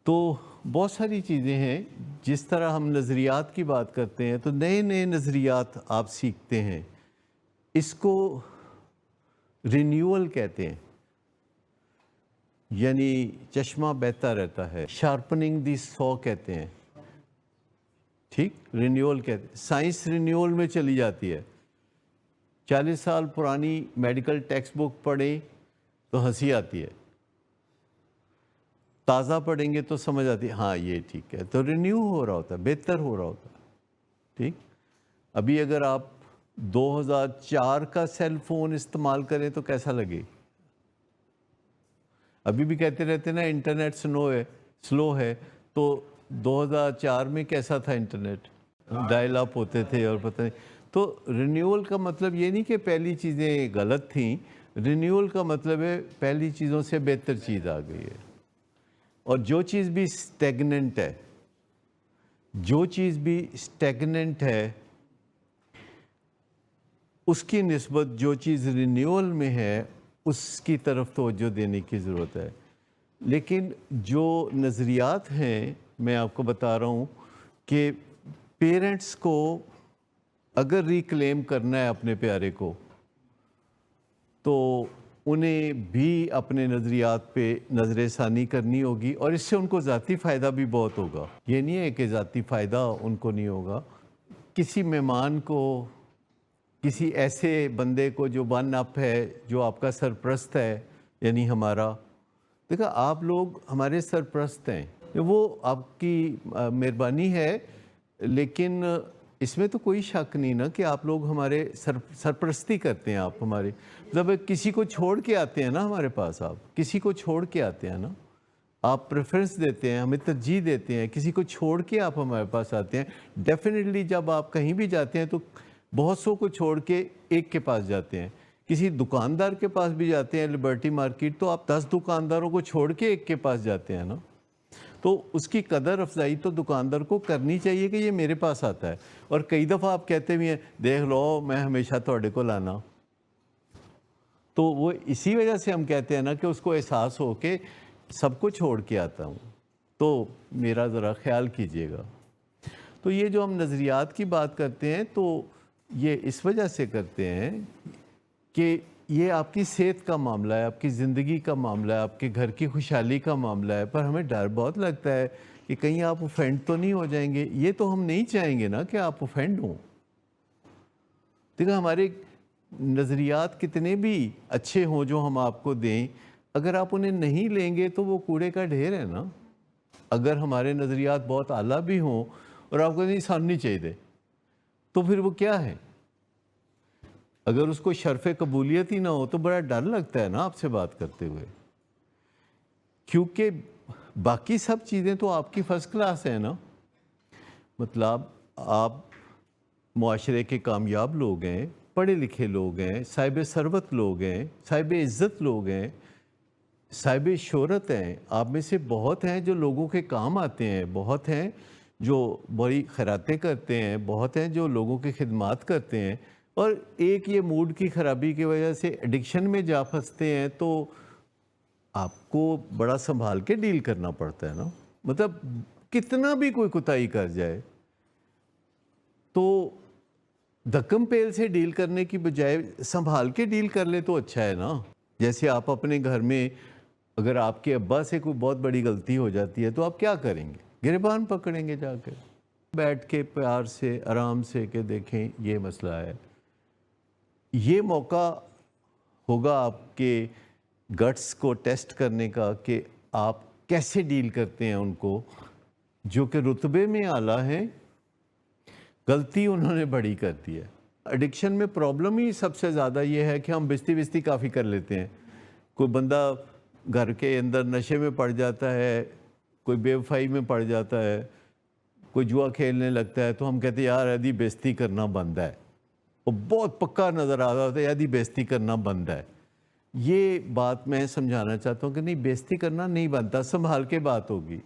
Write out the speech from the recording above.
تو بہت ساری چیزیں ہیں. جس طرح ہم نظریات کی بات کرتے ہیں تو نئے نئے نظریات آپ سیکھتے ہیں. اس کو رینیول کہتے ہیں، یعنی چشمہ بہتا رہتا ہے. شارپننگ دی سو کہتے ہیں. ٹھیک، رینیول کہتے ہیں. سائنس رینیول میں چلی جاتی ہے. 40 سال پرانی میڈیکل ٹیکسٹ بک پڑھیں تو ہنسی آتی ہے، تازہ پڑھیں گے تو سمجھ آتی ہے ہاں یہ ٹھیک ہے. تو رینیو ہو رہا ہوتا ہے، بہتر ہو رہا ہوتا ہے. ٹھیک. ابھی اگر آپ 2004 کا سیل فون استعمال کریں تو کیسا لگے؟ ابھی بھی کہتے رہتے ہیں نا انٹرنیٹ سلو ہے. تو 2004 میں کیسا تھا انٹرنیٹ؟ ڈائل اپ ہوتے تھے اور پتہ نہیں. تو رینیول کا مطلب یہ نہیں کہ پہلی چیزیں غلط تھیں. رینیول کا مطلب ہے پہلی چیزوں سے بہتر چیز آ گئی ہے. اور جو چیز بھی اسٹیگننٹ ہے اس کی نسبت جو چیز رینیول میں ہے اس کی طرف توجہ دینے کی ضرورت ہے. لیکن جو نظریات ہیں میں آپ کو بتا رہا ہوں کہ پیرنٹس کو اگر ریکلیم کرنا ہے اپنے پیارے کو تو انہیں بھی اپنے نظریات پہ نظر ثانی کرنی ہوگی، اور اس سے ان کو ذاتی فائدہ بھی بہت ہوگا. یہ نہیں ہے کہ ذاتی فائدہ ان کو نہیں ہوگا. کسی مہمان کو، کسی ایسے بندے کو جو ون اپ ہے، جو آپ کا سرپرست ہے، یعنی ہمارا، دیکھا آپ لوگ ہمارے سرپرست ہیں، وہ آپ کی مہربانی ہے. لیکن اس میں تو کوئی شک نہیں نا کہ آپ لوگ ہمارے سرپرستی کرتے ہیں. آپ ہمارے مطلب کسی کو چھوڑ کے آتے ہیں نا ہمارے پاس. آپ کسی کو چھوڑ کے آتے ہیں نا، آپ پریفرنس دیتے ہیں، ہمیں ترجیح دیتے ہیں. کسی کو چھوڑ کے آپ ہمارے پاس آتے ہیں. ڈیفینیٹلی جب آپ کہیں بھی جاتے ہیں تو بہت سو کو چھوڑ کے ایک کے پاس جاتے ہیں. کسی دکاندار کے پاس بھی جاتے ہیں لبرٹی مارکیٹ تو آپ 10 دکانداروں کو چھوڑ کے ایک کے پاس جاتے ہیں نا. تو اس کی قدر افزائی تو دکاندار کو کرنی چاہیے کہ یہ میرے پاس آتا ہے. اور کئی دفعہ آپ کہتے بھی ہیں دیکھ لو میں ہمیشہ تھوڑے کو لانا. تو وہ اسی وجہ سے ہم کہتے ہیں نا کہ اس کو احساس ہو کہ سب کو چھوڑ کے آتا ہوں تو میرا ذرا خیال کیجیے گا. تو یہ جو ہم نظریات کی بات کرتے ہیں تو یہ اس وجہ سے کرتے ہیں کہ یہ آپ کی صحت کا معاملہ ہے، آپ کی زندگی کا معاملہ ہے، آپ کے گھر کی خوشحالی کا معاملہ ہے. پر ہمیں ڈر بہت لگتا ہے کہ کہیں آپ اوفینڈ تو نہیں ہو جائیں گے. یہ تو ہم نہیں چاہیں گے نا کہ آپ اوفینڈ ہوں. دیکھا ہمارے نظریات کتنے بھی اچھے ہوں جو ہم آپ کو دیں، اگر آپ انہیں نہیں لیں گے تو وہ کوڑے کا ڈھیر ہے نا. اگر ہمارے نظریات بہت اعلیٰ بھی ہوں اور آپ کو نہیں سننی چاہیے تو پھر وہ کیا ہے؟ اگر اس کو شرف قبولیت ہی نہ ہو تو بڑا ڈر لگتا ہے نا آپ سے بات کرتے ہوئے، کیونکہ باقی سب چیزیں تو آپ کی فرسٹ کلاس ہیں نا. مطلب آپ معاشرے کے کامیاب لوگ ہیں، پڑھے لکھے لوگ ہیں، صاحب ثروت لوگ ہیں، صاحب عزت لوگ ہیں، صاحب شہرت ہیں. آپ میں سے بہت ہیں جو لوگوں کے کام آتے ہیں، بہت ہیں جو بڑی خیراتیں کرتے ہیں، بہت ہیں جو لوگوں کی خدمات کرتے ہیں. اور ایک یہ موڈ کی خرابی کی وجہ سے ایڈکشن میں جا پھنستے ہیں تو آپ کو بڑا سنبھال کے ڈیل کرنا پڑتا ہے نا. مطلب کتنا بھی کوئی کوتاہی کر جائے تو دھکم پیل سے ڈیل کرنے کی بجائے سنبھال کے ڈیل کر لے تو اچھا ہے نا. جیسے آپ اپنے گھر میں اگر آپ کے ابا سے کوئی بہت بڑی غلطی ہو جاتی ہے تو آپ کیا کریں گے؟ گریبان پکڑیں گے جا کے، بیٹھ کے پیار سے آرام سے کہ دیکھیں یہ مسئلہ ہے. یہ موقع ہوگا آپ کے گٹس کو ٹیسٹ کرنے کا کہ آپ کیسے ڈیل کرتے ہیں ان کو جو کہ رتبے میں اعلیٰ ہیں. غلطی انہوں نے بڑی کر دی ہے. ایڈکشن میں پرابلم ہی سب سے زیادہ یہ ہے کہ ہم بستی کافی کر لیتے ہیں. کوئی بندہ گھر کے اندر نشے میں پڑ جاتا ہے، کوئی بے وفائی میں پڑ جاتا ہے، کوئی جوا کھیلنے لگتا ہے تو ہم کہتے ہیں یار ایدی بےزتی کرنا بند ہے. وہ بہت پکا نظر آ رہا ہوتا ہے ایدی بےزتی کرنا بند ہے. یہ بات میں سمجھانا چاہتا ہوں کہ نہیں، بےزتی کرنا نہیں بنتا، سنبھال کے بات ہوگی.